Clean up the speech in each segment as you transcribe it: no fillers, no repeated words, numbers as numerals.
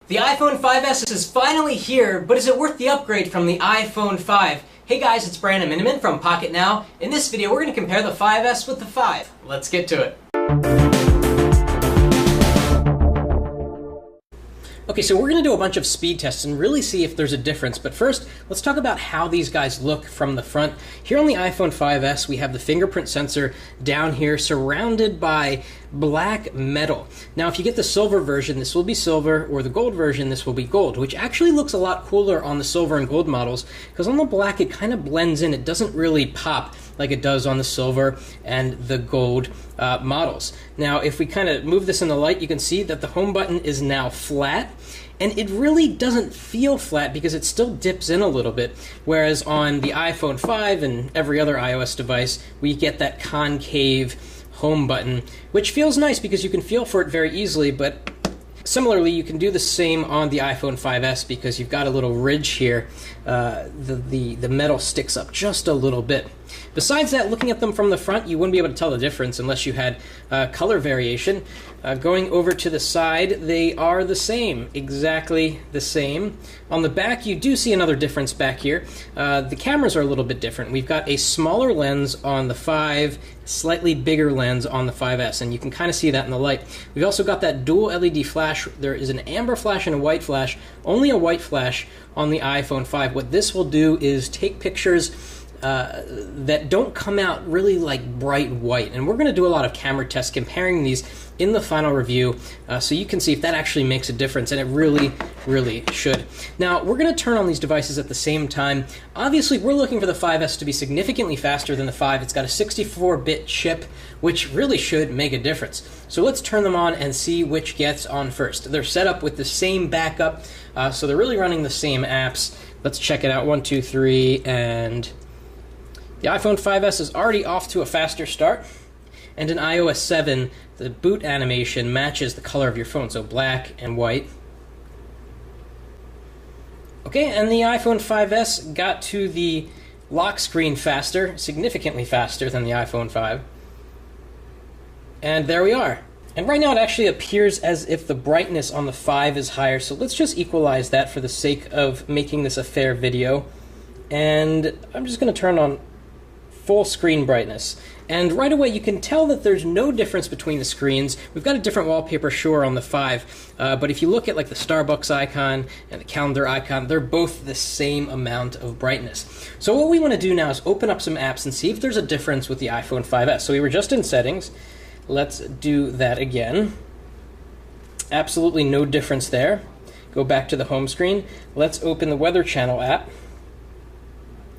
The iPhone 5S is finally here, but is it worth the upgrade from the iPhone 5? Hey guys, it's Brandon Miniman from Pocket Now. In this video, we're going to compare the 5S with the 5. Let's get to it. Okay, so we're going to do a bunch of speed tests and really see if there's a difference. But first, let's talk about how these guys look from the front. Here on the iPhone 5S, we have the fingerprint sensor down here surrounded by black metal. Now, if you get the silver version, this will be silver, or the gold version, this will be gold, which actually looks a lot cooler on the silver and gold models, because on the black, it kind of blends in. It doesn't really pop like it does on the silver and the gold models. Now, if we kind of move this in the light, you can see that the home button is now flat, and it really doesn't feel flat because it still dips in a little bit, whereas on the iPhone 5 and every other iOS device, we get that concave home button, which feels nice because you can feel for it very easily, but similarly, you can do the same on the iPhone 5S because you've got a little ridge here. The metal sticks up just a little bit. Besides that, looking at them from the front, you wouldn't be able to tell the difference unless you had color variation. Going over to the side, they are the same, exactly the same. On the back, you do see another difference back here. The cameras are a little bit different. We've got a smaller lens on the 5, slightly bigger lens on the 5S, and you can kind of see that in the light. We've also got that dual LED flash. There is an amber flash and a white flash, only a white flash on the iPhone 5. What this will do is take pictures that don't come out really like bright white, and we're going to do a lot of camera tests comparing these in the final review, so you can see if that actually makes a difference, and it really should. Now, we're going to turn on these devices at the same time. Obviously, we're looking for the 5S to be significantly faster than the 5. It's got a 64-bit chip, which really should make a difference. So let's turn them on and see which gets on first. They're set up with the same backup, so they're really running the same apps. Let's check it out. 1, 2, 3, and the iPhone 5S is already off to a faster start, and in iOS 7, the boot animation matches the color of your phone, so black and white. Okay, and the iPhone 5S got to the lock screen faster, significantly faster than the iPhone 5. And there we are. And right now it actually appears as if the brightness on the 5 is higher, so let's just equalize that for the sake of making this a fair video. And I'm just going to turn on full screen brightness. And right away you can tell that there's no difference between the screens. We've got a different wallpaper, sure, on the 5, but if you look at like the Starbucks icon and the calendar icon, they're both the same amount of brightness. So what we want to do now is open up some apps and see if there's a difference with the iPhone 5S. So we were just in settings. Let's do that again. Absolutely no difference there. Go back to the home screen. Let's open the Weather Channel app.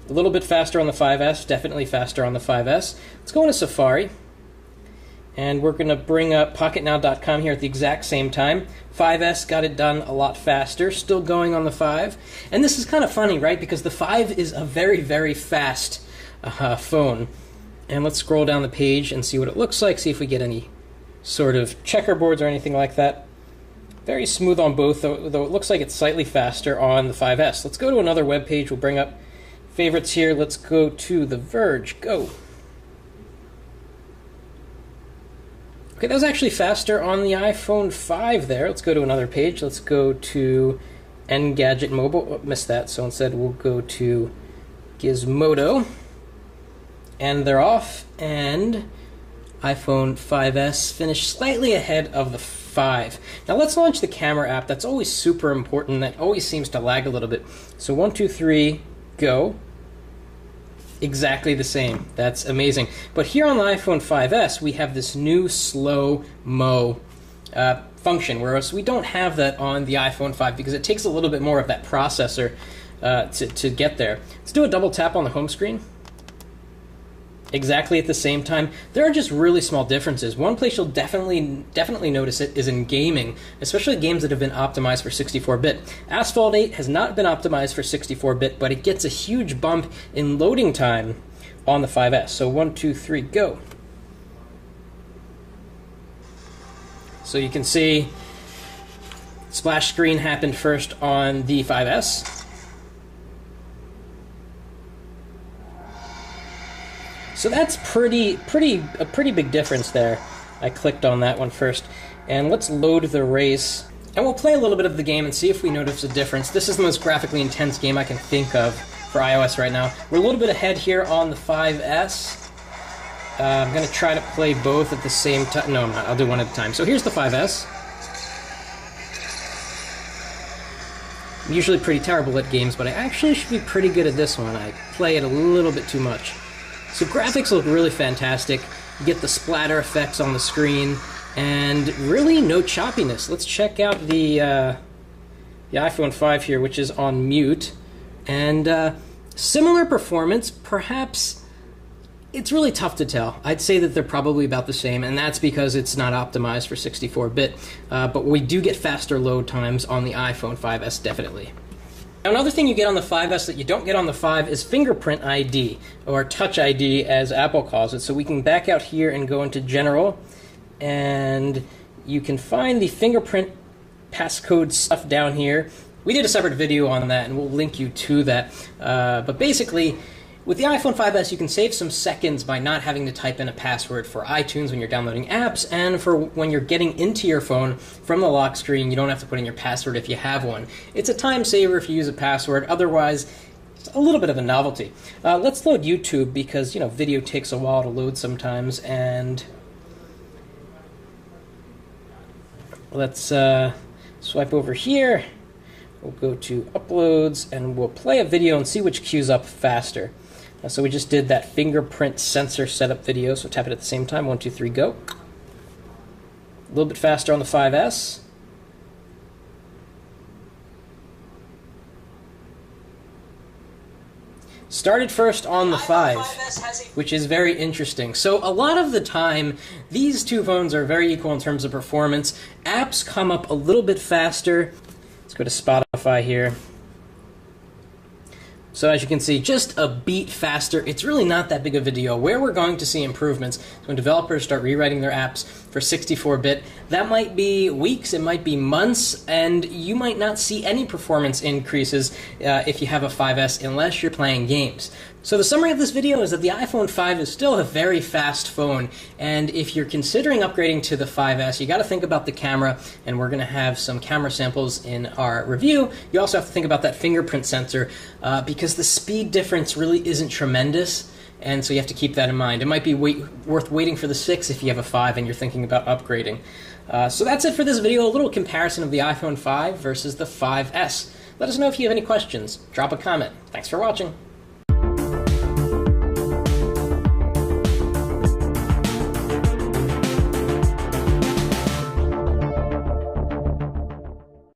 A little bit faster on the 5S, definitely faster on the 5S. Let's go into Safari, and we're going to bring up PocketNow.com here at the exact same time. 5S got it done a lot faster, still going on the 5. And this is kind of funny, right? Because the 5 is a very fast phone. And let's scroll down the page and see what it looks like, see if we get any sort of checkerboards or anything like that. Very smooth on both, though it looks like it's slightly faster on the 5S. Let's go to another web page. We'll bring up favorites here. Let's go to The Verge. Go. Okay, that was actually faster on the iPhone 5 there. Let's go to another page. Let's go to Engadget Mobile. Oh, missed that, so instead we'll go to Gizmodo. And they're off, and iPhone 5S finished slightly ahead of the 5. Now let's launch the camera app. That's always super important. That always seems to lag a little bit. So 1, 2, 3, go. Exactly the same. That's amazing. But here on the iPhone 5S, we have this new slow-mo function, whereas we don't have that on the iPhone 5 because it takes a little bit more of that processor to get there. Let's do a double tap on the home screen. Exactly at the same time. There are just really small differences. One place you'll definitely notice it is in gaming, especially games that have been optimized for 64-bit. Asphalt 8 has not been optimized for 64-bit, but it gets a huge bump in loading time on the 5S. So 1, 2, 3, go. So you can see splash screen happened first on the 5S. So that's a pretty big difference there. I clicked on that one first. And let's load the race And we'll play a little bit of the game and see if we notice a difference. This is the most graphically intense game I can think of for iOS right now. We're a little bit ahead here on the 5S. I'm going to try to play both at the same time. No, I'm not. I'll do one at a time. So here's the 5S. I'm usually pretty terrible at games, but I actually should be pretty good at this one. I play it a little bit too much. So graphics look really fantastic. You get the splatter effects on the screen, and really no choppiness. Let's check out the iPhone 5 here, which is on mute. And similar performance, perhaps. It's really tough to tell. I'd say that they're probably about the same, and that's because it's not optimized for 64-bit. But we do get faster load times on the iPhone 5S, definitely. Now, another thing you get on the 5S that you don't get on the 5 is fingerprint ID, or Touch ID as Apple calls it. So we can back out here and go into General, and you can find the fingerprint passcode stuff down here. We did a separate video on that, and we'll link you to that. But basically, with the iPhone 5S, you can save some seconds by not having to type in a password for iTunes when you're downloading apps, and for when you're getting into your phone from the lock screen, you don't have to put in your password if you have one. It's a time saver if you use a password. Otherwise, it's a little bit of a novelty. Let's load YouTube because, video takes a while to load sometimes, and let's swipe over here. We'll go to Uploads, and we'll play a video and see which queues up faster. So we just did that fingerprint sensor setup video, so tap it at the same time. 1, 2, 3, go. A little bit faster on the 5S. Started first on the 5, which is very interesting. So a lot of the time, these two phones are very equal in terms of performance. Apps come up a little bit faster. Let's go to Spotify here. So as you can see, just a beat faster. It's really not that big of a deal. Where we're going to see improvements is when developers start rewriting their apps for 64-bit. That might be weeks, it might be months, and you might not see any performance increases if you have a 5S unless you're playing games. So the summary of this video is that the iPhone 5 is still a very fast phone, and if you're considering upgrading to the 5S, you got to think about the camera, and we're going to have some camera samples in our review. You also have to think about that fingerprint sensor, because the speed difference really isn't tremendous, and so you have to keep that in mind. It might be worth waiting for the 6 if you have a 5 and you're thinking about upgrading. So that's it for this video, a little comparison of the iPhone 5 versus the 5S. Let us know if you have any questions. Drop a comment. Thanks for watching.